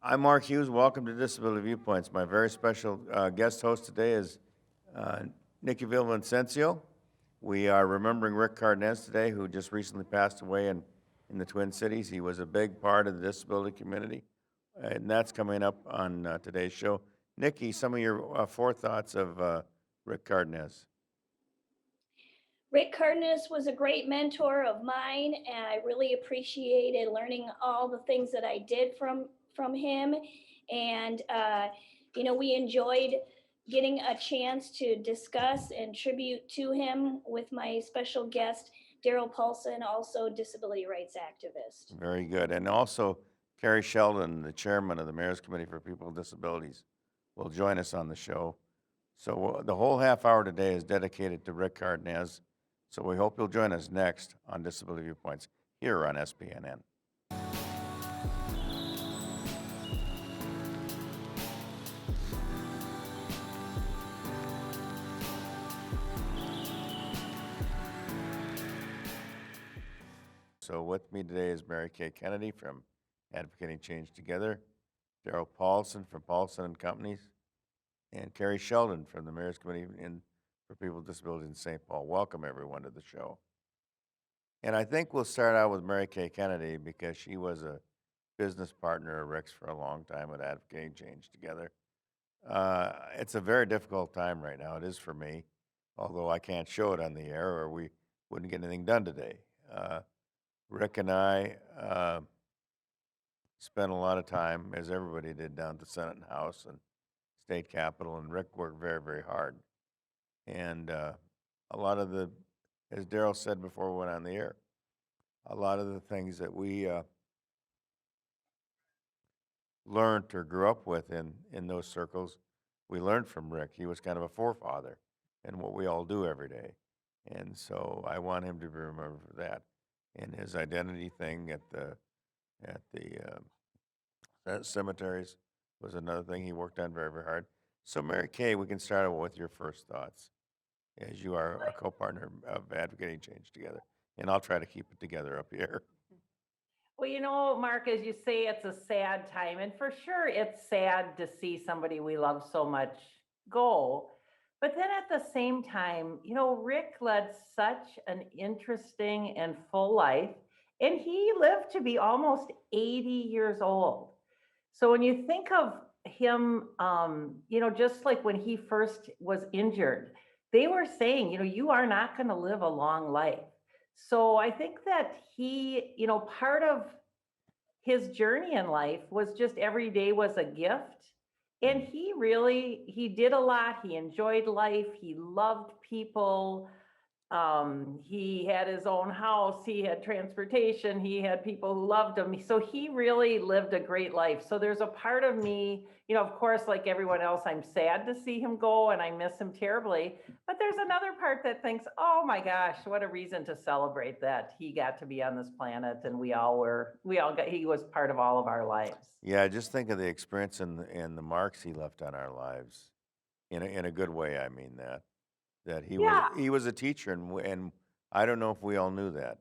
I'm Mark Hughes. Welcome to Disability Viewpoints. My very special guest host today is uh, Nikki Villavicencio. We are remembering Rick Cardenas today, who just recently passed away in the Twin Cities. He was a big part of the disability community, and that's coming up on today's show. Nikki, some of your forethoughts of Rick Cardenas. Rick Cardenas was a great mentor of mine, and I really appreciated learning all the things that I did from him. And we enjoyed getting a chance to discuss and tribute to him with my special guest Daryl Paulson, also disability rights activist. Very good. And also, Carrie Sheldon, the chairman of the Mayor's Committee for People with Disabilities, will join us on the show. So the whole half hour today is dedicated to Rick Cardenas. So we hope you'll join us next on Disability Viewpoints here on SPNN. So with me today is Mary Kay Kennedy from Advocating Change Together, Daryl Paulson from Paulson and Companies, and Carrie Sheldon from the Mayor's Committee for People with Disabilities in St. Paul. Welcome everyone to the show. And I think we'll start out with Mary Kay Kennedy because she was a business partner of Rick's for a long time at Advocating Change Together. It's a very difficult time right now. It is for me, although I can't show it on the air or we wouldn't get anything done today. Rick and I spent a lot of time, as everybody did, down at the Senate and House and State Capitol, and Rick worked very, very hard. And a lot of the, as Daryl said before we went on the air, a lot of the things that we learned or grew up with in those circles, we learned from Rick. He was kind of a forefather in what we all do every day. And so I want him to be remembered for that. And his identity thing at the cemeteries was another thing he worked on very, very hard. So Mary Kay, we can start out with your first thoughts, as you are a co-partner of Advocating Change Together. And I'll try to keep it together up here. Well, Mark, as you say, it's a sad time. And for sure, it's sad to see somebody we love so much go. But then at the same time, Rick led such an interesting and full life. And he lived to be almost 80 years old. So when you think of him, just like when he first was injured, they were saying, you are not going to live a long life. So I think that he, part of his journey in life was just every day was a gift. And he did a lot. He enjoyed life. He loved people. He had his own house. He had transportation. He had people who loved him. So he really lived a great life. So there's a part of me, of course, like everyone else, I'm sad to see him go and I miss him terribly. But there's another part that thinks, oh my gosh, what a reason to celebrate that he got to be on this planet and he was part of all of our lives. Yeah, just think of the experience and the marks he left on our lives, in a good way. I mean that Yeah. he was a teacher, and I don't know if we all knew that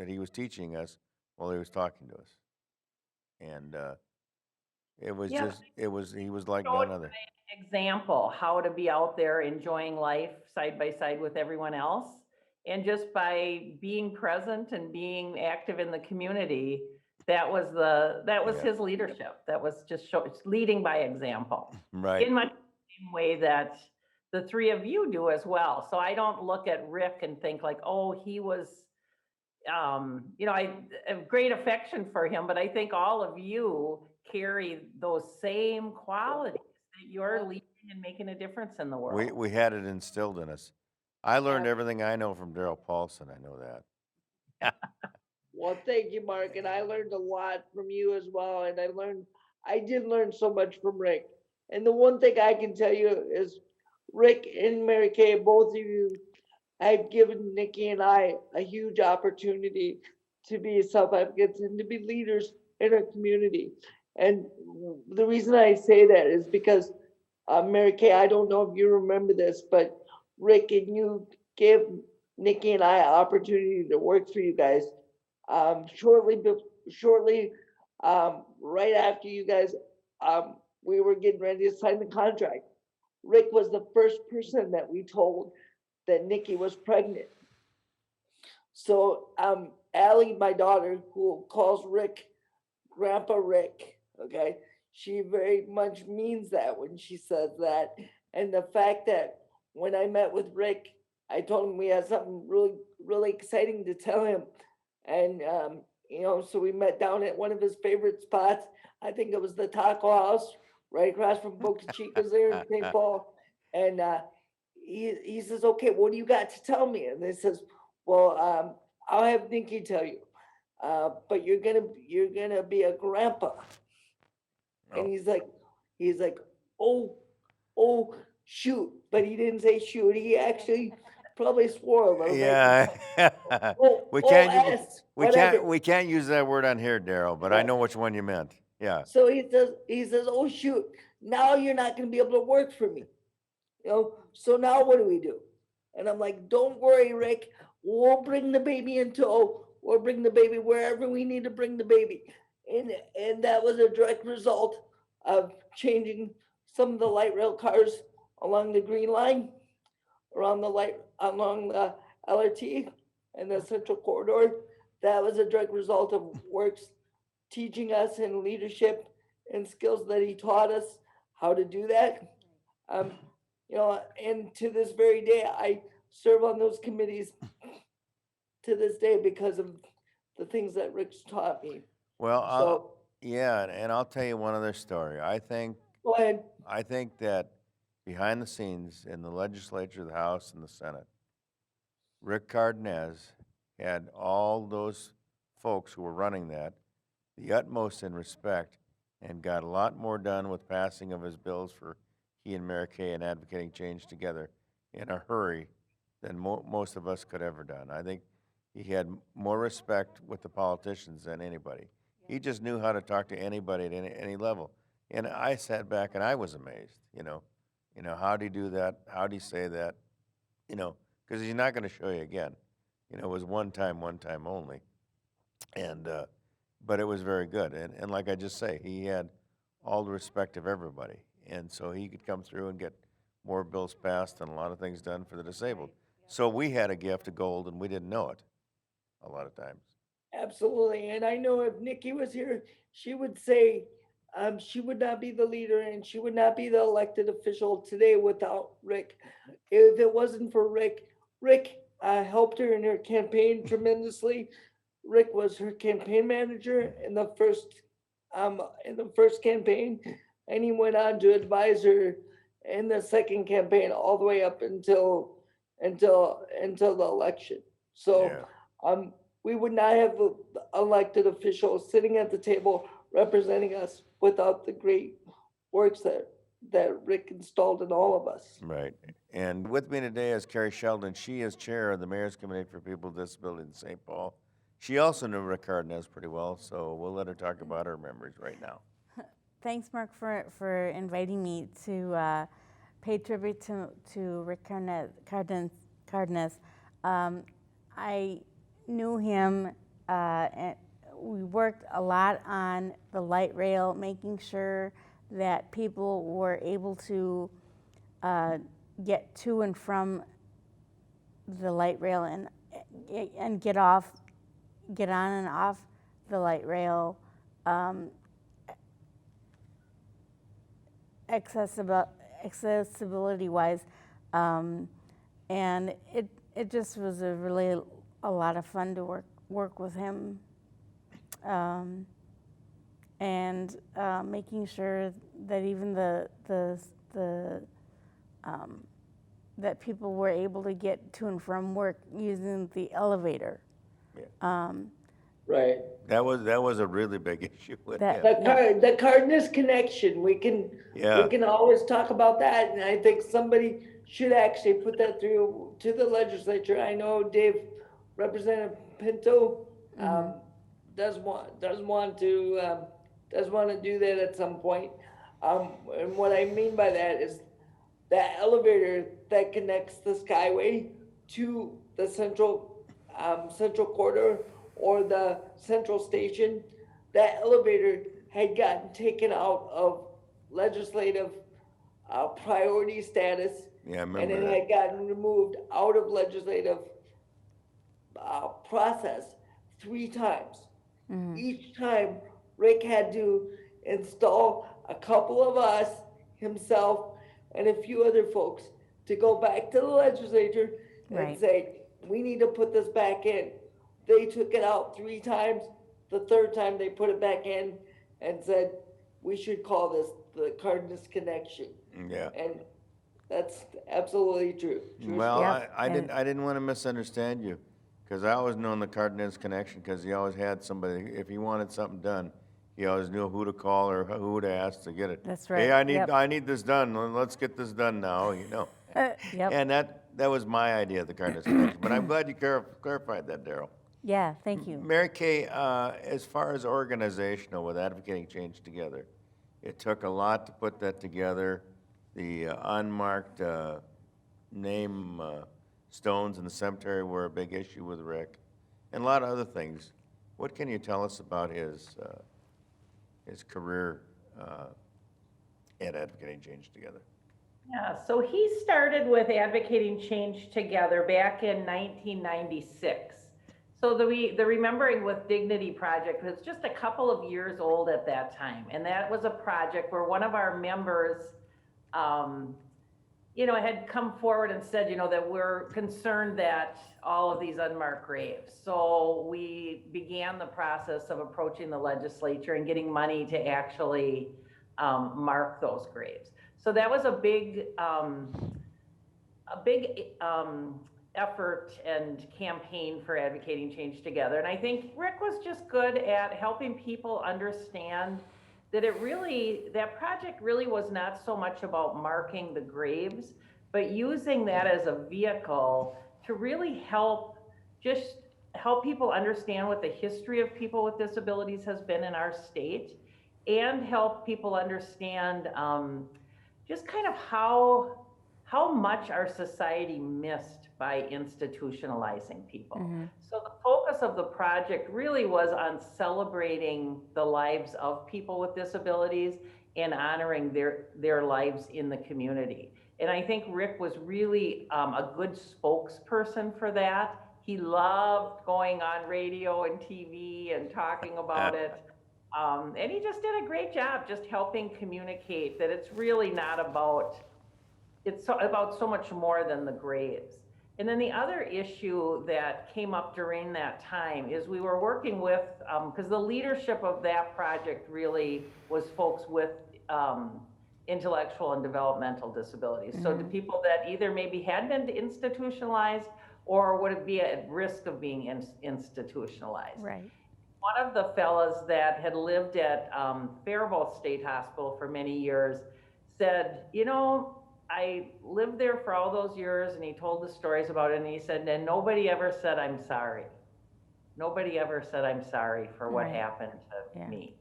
he was teaching us while he was talking to us, and it was Yeah. just he was like Showed none other. an example how to be out there enjoying life side by side with everyone else. And just by being present and being active in the community, that was Yeah. his leadership. That was just leading by example Right. in much the same way that the three of you do as well. So I don't look at Rick and think like, oh, he was, I have great affection for him, but I think all of you carry those same qualities that you're leading and making a difference in the world. We had it instilled in us. I learned everything I know from Daryl Paulson. I know that. Well, thank you, Mark. And I learned a lot from you as well. And I did learn so much from Rick. And the one thing I can tell you is Rick and Mary Kay, both of you have given Nikki and I a huge opportunity to be self advocates and to be leaders in our community. And the reason I say that is because, Mary Kay, I don't know if you remember this, but Rick and you gave Nikki and I an opportunity to work for you guys shortly, right after you guys we were getting ready to sign the contract. Rick was the first person that we told that Nikki was pregnant. So, Allie, my daughter, who calls Rick Grandpa Rick, okay? She very much means that when she says that. And the fact that when I met with Rick, I told him we had something really, really exciting to tell him. And, so we met down at one of his favorite spots. I think it was the Taco House, right across from Boca Chica's there in St. Paul. And, he says, okay, what do you got to tell me? And he says, well, I'll have Nikki tell you. But you're gonna be a grandpa. And Oh. he's like, oh, shoot. But he didn't say shoot. He actually probably swore a little bit. Yeah. Oh, We oh, can't, ass, we whatever. can't, we can't use that word on here, Daryl, but I Right. know which one you meant. Yeah. So he says, oh, shoot, now you're not gonna be able to work for me. So now what do? And I'm like, don't worry, Rick, we'll bring the baby in tow. We'll bring the baby wherever we need to bring the baby. And that was a direct result of changing some of the light rail cars along the Green Line, along the LRT and the Central Corridor. That was a direct result of Works teaching us in leadership and skills that he taught us how to do that. And to this very day, I serve on those committees to this day because of the things that Rick's taught me. Well, So, yeah, and I'll tell you one other story. go ahead. I think that behind the scenes in the legislature, the House and the Senate, Rick Cardenas had all those folks who were running that, the utmost in respect, and got a lot more done with passing of his bills for he and Mary Kay and advocating change together in a hurry than most of us could ever done. I think he had more respect with the politicians than anybody. He just knew how to talk to anybody at any level. And I sat back and I was amazed, how'd he do that? How'd he say that? Because he's not gonna show you again. It was one time only. And, but it was very good. And like I just say, he had all the respect of everybody. And so he could come through and get more bills passed and a lot of things done for the disabled. So we had a gift of gold and we didn't know it a lot of times. Absolutely. And I know if Nikki was here, she would say she would not be the leader and she would not be the elected official today without Rick. If it wasn't for Rick helped her in her campaign tremendously. Rick was her campaign manager in the first campaign, and he went on to advise her in the second campaign all the way up until the election. So Yeah. we would not have the elected officials sitting at the table representing us without the great works that Rick installed in all of us. Right. And with me today is Carrie Sheldon. She is chair of the Mayor's Committee for People with Disabilities in St. Paul. She also knew Rick Cardenas pretty well, so we'll let her talk about her memories right now. Thanks, Mark, for inviting me to pay tribute to Rick Cardenas. I knew him, and we worked a lot on the light rail, making sure that people were able to get to and from the light rail and get on and off the light rail. Accessibility wise, and it just was a lot of fun to work with him, and making sure that even that people were able to get to and from work using the elevator. Yeah. Right. That was a really big issue with That- him. The Cardenas connection, we can always talk about that, and I think somebody should actually put that through to the legislature. I know Representative Pinto, does want to do that at some point. And what I mean by that is that elevator that connects the Skyway to the central corridor or the central station, that elevator had gotten taken out of legislative priority status. Yeah, I And remember it that. had gotten removed out of legislative process 3 times. Each time, Rick had to install a couple of us, himself, and a few other folks to go back to the legislature and Right. say, we need to put this back in. They took it out 3 times. The third time they put it back in and said, we should call this the Cardenas Connection. Yeah. And that's absolutely true. True Well, story. Yep, I and- didn't want to misunderstand you, because I always known the Cardenas connection, because he always had somebody, if he wanted something done, he always knew who to call or who to ask to get it. That's Hey, right, yep. I need this done, let's get this done now, you know. Yep. And that was my idea of the Cardenas connection, but I'm glad you clarified that, Daryl. Yeah, thank you. Mary Kay, as far as organizational with Advocating Change Together, it took a lot to put that together. The unmarked name stones in the cemetery were a big issue with Rick, and a lot of other things. What can you tell us about his career at Advocating Change Together? Yeah, so he started with Advocating Change Together back in 1996. So the Remembering with Dignity project was just a couple of years old at that time. And that was a project where one of our members, had come forward and said, that we're concerned that all of these unmarked graves. So we began the process of approaching the legislature and getting money to actually mark those graves. So that was a big effort and campaign for Advocating Change Together. And I think Rick was just good at helping people understand that that project really was not so much about marking the graves, but using that as a vehicle to really help people understand what the history of people with disabilities has been in our state, and help people understand just kind of how much our society missed by institutionalizing people. So the focus of the project really was on celebrating the lives of people with disabilities and honoring their lives in the community. And I think Rick was really a good spokesperson for that. He loved going on radio and TV and talking about it. And he just did a great job just helping communicate that it's really not about, about so much more than the graves. And then the other issue that came up during that time is we were working with, because the leadership of that project really was folks with intellectual and developmental disabilities. So the people that either maybe had been institutionalized or would be at risk of being institutionalized. Right. One of the fellas that had lived at Faribault State Hospital for many years said, I lived there for all those years, and he told the stories about it, and he said, and nobody ever said, I'm sorry. Nobody ever said, I'm sorry for what Right. happened to Yeah. me.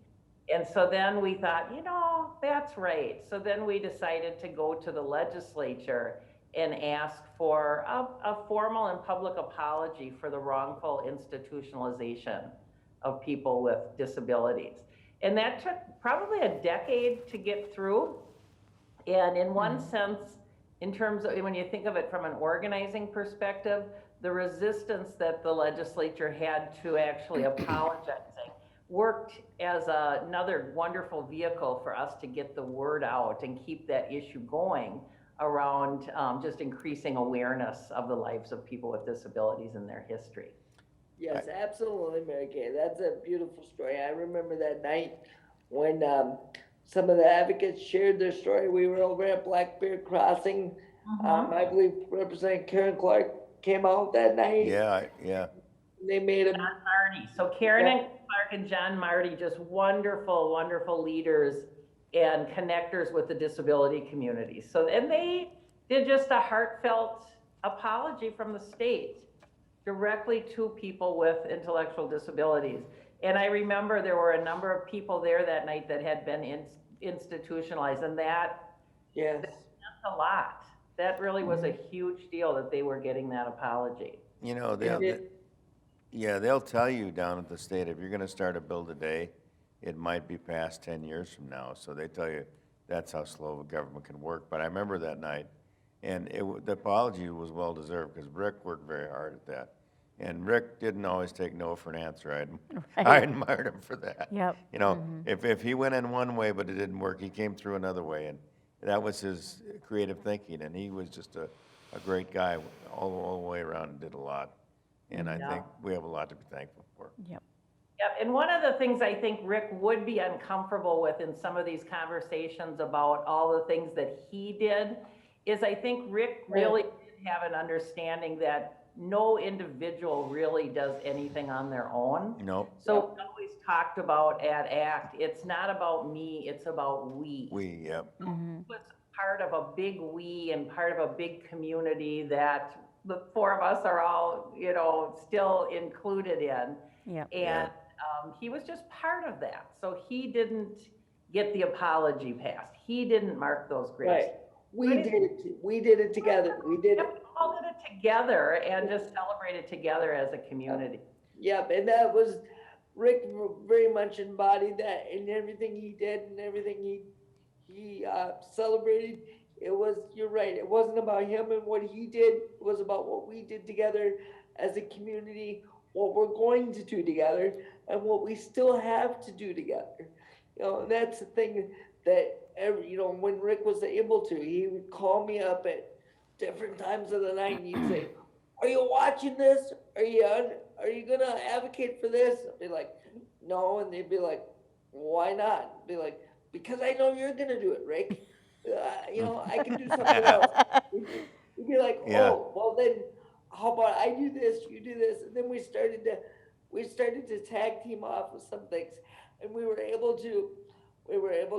And so then we thought, that's right. So then we decided to go to the legislature and ask for a formal and public apology for the wrongful institutionalization of people with disabilities. And that took probably a decade to get through. And in one sense, in terms of, when you think of it from an organizing perspective, the resistance that the legislature had to actually apologizing worked as another wonderful vehicle for us to get the word out and keep that issue going around just increasing awareness of the lives of people with disabilities and their history. Yes, absolutely, Mary Kay. That's a beautiful story. I remember that night when some of the advocates shared their story. We were over at Black Bear Crossing. I believe Representative Karen Clark came out that night. Yeah. They made a John Marty. So Karen and Clark and John Marty, just wonderful, wonderful leaders and connectors with the disability community. So, and they did just a heartfelt apology from the state directly to people with intellectual disabilities. And I remember there were a number of people there that night that had been institutionalized, and that yes. meant a lot. That really was a huge deal that they were getting that apology. They'll tell you down at the state, if you're gonna start a bill today, it might be past 10 years from now. So they tell you, that's how slow government can work. But I remember that night, and the apology was well-deserved, because Rick worked very hard at that. And Rick didn't always take no for an answer. I Right. admired him for that. Yep. You know, if he went in one way but it didn't work, he came through another way, and that was his creative thinking, and he was just a great guy all the way around and did a lot. And I Yeah. think we have a lot to be thankful for. Yep. Yep, and one of the things I think Rick would be uncomfortable with in some of these conversations about all the things that he did is I think Rick really did have an understanding that no individual really does anything on their own. No, So we always talked about at ACT, it's not about me, it's about we. yep, Was part of a big we and part of a big community that the four of us are all, you know, still included in. Yep. And he was just part of that. So he didn't get the apology passed. He didn't mark those graves. Right. We did it together. We did it. Yep, we all did it together and just celebrated together as a community. Yep, and that was, Rick very much embodied that in everything he did and everything he celebrated. It was, you're right, it wasn't about him and what he did, it was about what we did together as a community, what we're going to do together, and what we still have to do together. You know, and that's the thing that you know, when Rick was able to, he would call me up at different times of the night and he'd say, "Are you watching this? Are you gonna advocate for this?" I'd be like, "No," and they'd be like, "Why not?" I'd be like, "Because I know you're gonna do it, Rick. You know, I can do something else." We'd be like, Yeah. "Oh, well then, how about I do this, you do this," and then we started to tag team off with some things, and we were able to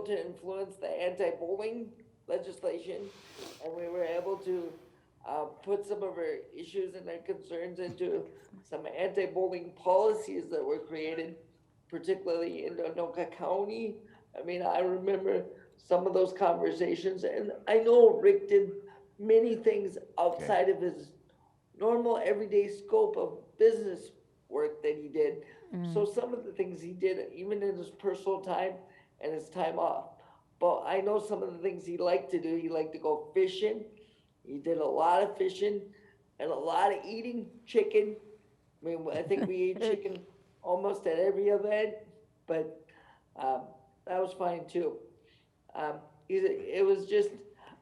influence the anti-bullying legislation, and we were able to put some of our issues and our concerns into some anti-bullying policies that were created, particularly in Anoka County. I mean, I remember some of those conversations, and I know Rick did many things outside of his normal everyday scope of business work that he did. So some of the things he did, even in his personal time and his time off. But I know some of the things he liked to do. He liked to go fishing. He did a lot of fishing and a lot of eating chicken. I mean, I think we ate chicken almost at every event, but that was fine too. It was just,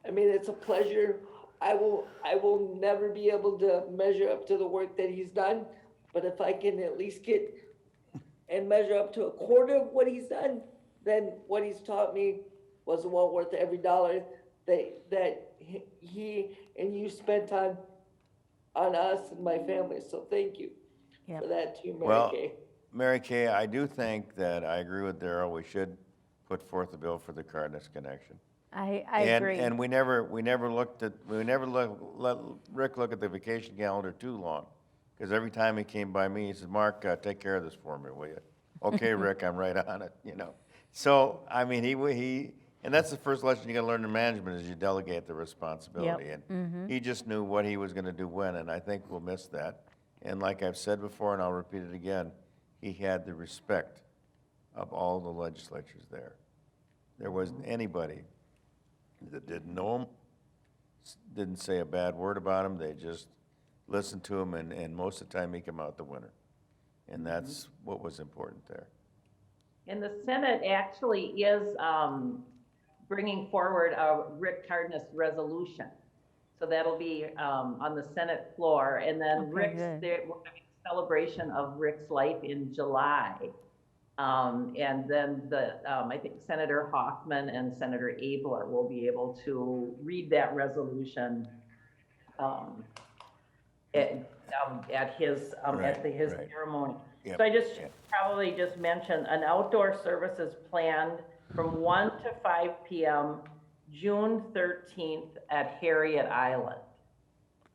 I mean, it's a pleasure. I will never be able to measure up to the work that he's done, but if I can at least get and measure up to a quarter of what he's done, then what he's taught me was well worth every dollar that he and you spent on us and my family. So thank you Yep. for that too, Mary Well, Kay. Mary Kay, I do think that I agree with Darrell, we should put forth a bill for the Cardenas connection. I And- agree. And we never let Rick look at the vacation calendar too long, because every time he came by me, he said, "Mark, take care of this for me, will you?" "Okay, Rick, I'm right on it," you know. So, I mean, he, and that's the first lesson you gotta learn in management, is you delegate the responsibility. And he just knew what he was gonna do when, and I think we'll miss that. And like I've said before, and I'll repeat it again, he had the respect of all the legislatures there. There wasn't anybody that didn't know him, didn't say a bad word about him, they just listened to him, and most of the time he came out the winner. And that's what was important there. And the Senate actually is bringing forward a Rick Cardenas resolution. So that'll be on the Senate floor. And then Okay, Rick's, good. we're having a celebration of Rick's life in July. And then I think Senator Hoffman and Senator Abler will be able to read that resolution at his Right. ceremony. Yep, So I just yep. probably just mention an outdoor services planned from 1 to 5 p.m. June 13th at Harriet Island.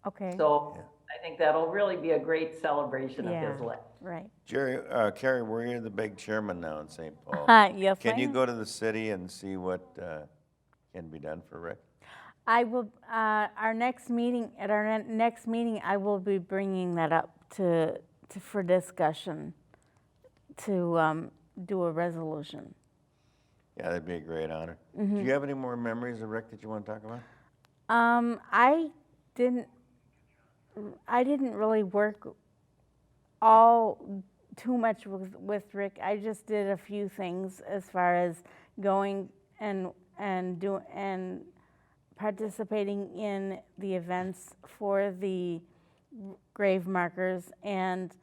Okay. So I think that'll really be a great celebration of his Yeah. life. Right. Carrie, we're the big chairman now in St. Paul. Yes, Can I you am. go to the city and see what can be done for Rick? I will, at our next meeting, I will be bringing that up for discussion, to do a resolution. Yeah, that'd be a great honor. Do you have any more memories of Rick that you want to talk about? I didn't. I didn't really work all too much with Rick. I just did a few things as far as going and participating in the events for the grave markers, and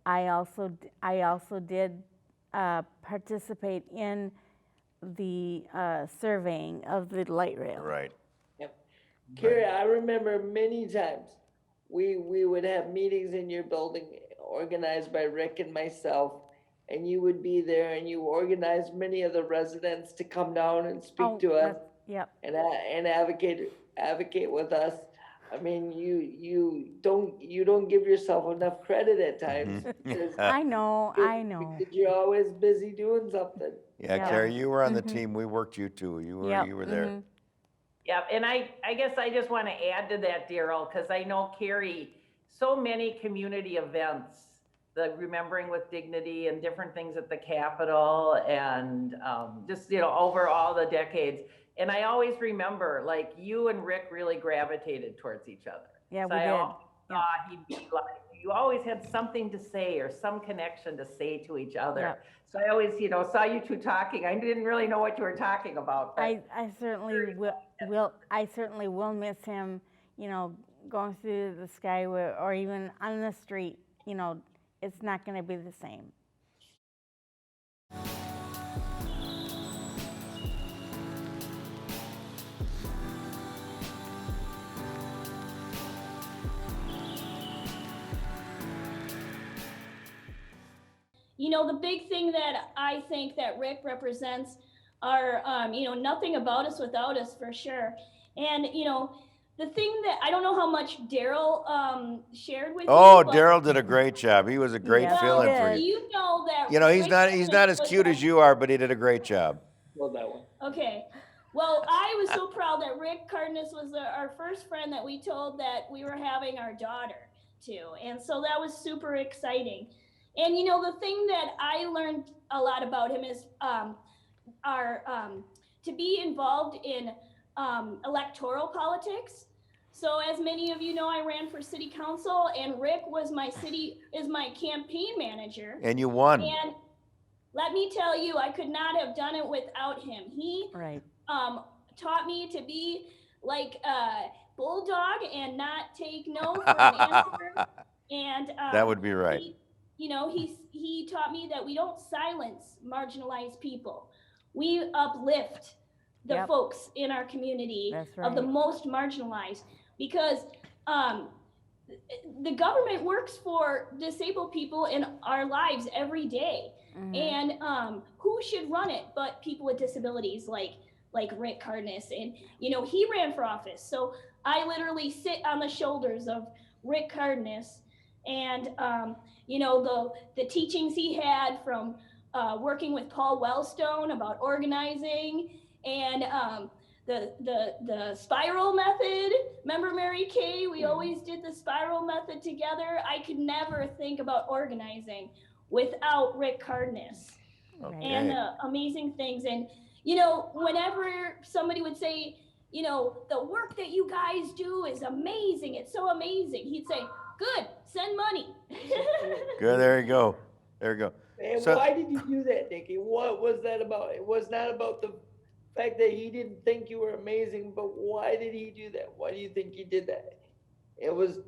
I also did participate in the surveying of the light rail. Right. Yep. Carrie, I remember many times we would have meetings in your building organized by Rick and myself, and you would be there and you organized many of the residents to come down and speak to us Yep. and advocate with us. I mean, you don't give yourself enough credit at times. because- I know. Because you're always busy doing something. Yeah, Yeah. Carrie, you were on the team. We worked you too. You Yep. were there. Mhm. Yep, and I guess I just want to add to that, Daryl, because I know Carrie, so many community events, the Remembering with Dignity and different things at the Capitol and just, over all the decades. And I always remember, like, you and Rick really gravitated towards each other. Yeah, So we I did. always thought he'd be like, you always had something to say or some connection to say to each other. Yep. So I always, saw you two talking. I didn't really know what you were talking about. But I certainly will. I certainly will miss him. Going through the skyway or even on the street. It's not going to be the same. The big thing that I think that Rick represents are, nothing about us without us for sure. And, the thing that, I don't know how much Daryl shared with Oh, you. but- Daryl did a great job. He was a great Yeah, he fill-in for did. you. You know that. He's Rick not as was cute a- as you are, but he did a great job. Love that one. Okay. Well, I was so proud that Rick Cardenas was our first friend that we told that we were having our daughter to. And so that was super exciting. And the thing that I learned a lot about him is to be involved in electoral politics. So as many of you know, I ran for city council and Rick was my campaign manager. And you won. And let me tell you, I could not have done it without him. He Right. taught me to be like a bulldog and not take no for an answer. And That would be right. he taught me that we don't silence marginalized people. We uplift the Yep. folks in our community That's of the right. most marginalized, because the government works for disabled people in our lives every day. Mhm. And who should run it but people with disabilities like Rick Cardenas? And he ran for office, so I literally sit on the shoulders of Rick Cardenas, and the teachings he had from working with Paul Wellstone about organizing, and the spiral method. Remember Mary Kay? We always did the spiral method together. I could never think about organizing without Rick Cardenas Okay. and amazing things. And whenever somebody would say, the work that you guys do is amazing, it's so amazing, he'd say, good, send money. Good, there you go. There you go. And So- why did you do that, Nikki? What was that about? It was not about the fact that he didn't think you were amazing, but why did he do that? Why do you think he did that? It was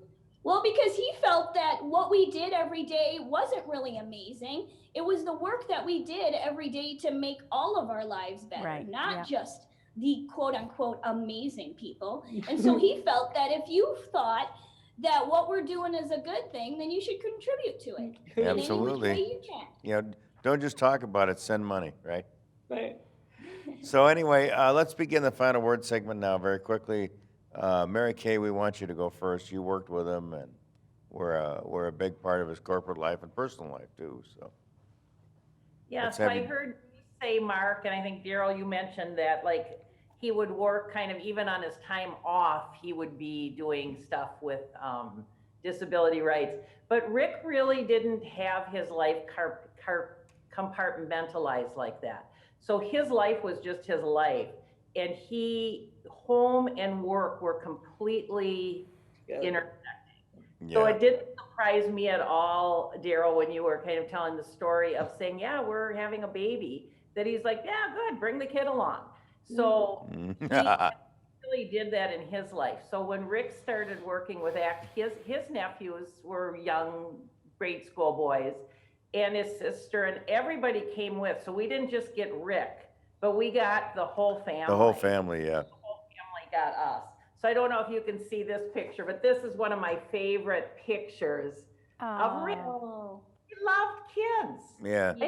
Well, because he felt that what we did every day wasn't really amazing. It was the work that we did every day to make all of our lives better, Right, not yeah. just the quote unquote amazing people. And so he felt that if you thought that what we're doing is a good thing, then you should contribute to it. in any which Absolutely. way you can. Don't just talk about it, send money, right? right. So anyway, let's begin the final word segment now very quickly. Mary Kay, we want you to go first. You worked with him, and we're a big part of his corporate life and personal life too. So Yeah, Let's so have I you- heard you say, Mark, and I think Daryl, you mentioned that like he would work kind of even on his time off, he would be doing stuff with disability rights. But Rick really didn't have his life compartmentalized like that. So his life was just his life. And home and work were completely Yeah. intersected. So Yeah, it didn't surprise me at all, Daryl, when you were kind of telling the story of saying, yeah, we're having a baby, that he's like, yeah, good, bring the kid along. So he really did that in his life. So when Rick started working with ACT, his nephews were young grade school boys, and his sister, and everybody came with. So we didn't just get Rick, but we got the whole family. the whole family, yeah. The whole family got us. So I don't know if you can see this picture, but this is one of my favorite pictures of Rick. Oh, He loved kids. Yeah, yeah.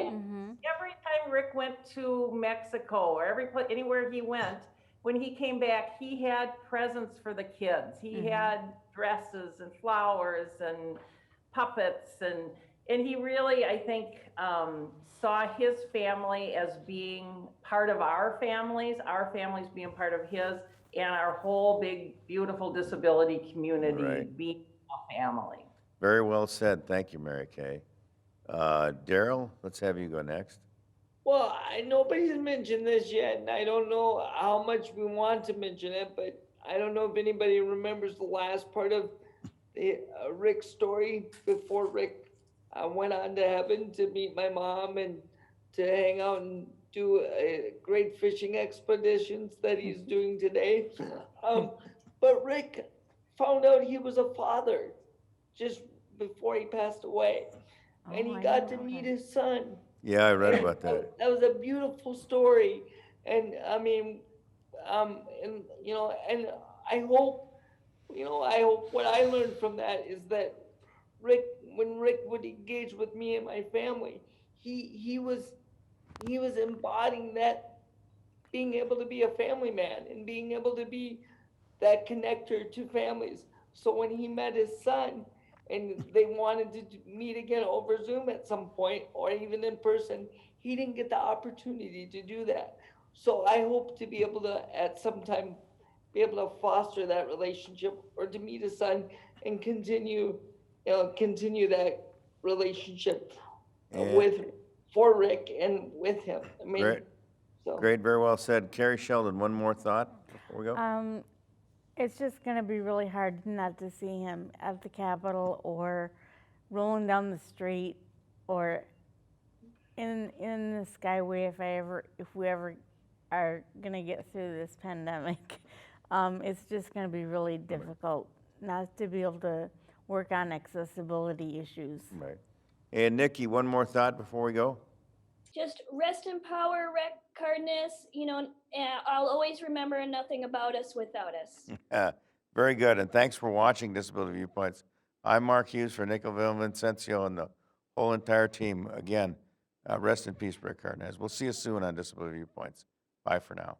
Every time Rick went to Mexico or anywhere he went, when he came back, he had presents for the kids. He had dresses and flowers and puppets, and he really, I think, saw his family as being part of our families being part of his, and our whole big, beautiful disability community Right. being a family. very well said. Thank you, Mary Kay. Daryl, let's have you go next. Well, nobody's mentioned this yet, and I don't know how much we want to mention it, but I don't know if anybody remembers the last part of the Rick's story before Rick went on to heaven to meet my mom and to hang out and do great fishing expeditions that he's doing today. But Rick found out he was a father just before he passed away, and he Oh, I got know to meet that. his son. Yeah, I read And about that. That was a beautiful story, and I mean, and and I hope, I hope what I learned from that is that when Rick would engage with me and my family, he was embodying that, being able to be a family man and being able to be that connector to families. So when he met his son and they wanted to meet again over Zoom at some point or even in person, he didn't get the opportunity to do that. So I hope to be able to at some time be able to foster that relationship or to meet his son and continue that relationship And- for Rick and with him. I mean, Great. so. Great, very well said. Carrie Sheldon, one more thought before we go? It's just going to be really hard not to see him at the Capitol or rolling down the street or in the Skyway if we ever are going to get through this pandemic. It's just going to be really difficult not to be able to work on accessibility issues. Right. And Nikki, one more thought before we go? Just rest in power, Rick Cardenas. And I'll always remember nothing about us without us. Very good, and thanks for watching Disability Viewpoints. I'm Mark Hughes for Nico Villavicencio and the whole entire team. Again, rest in peace, Rick Cardenas. We'll see you soon on Disability Viewpoints. Bye for now.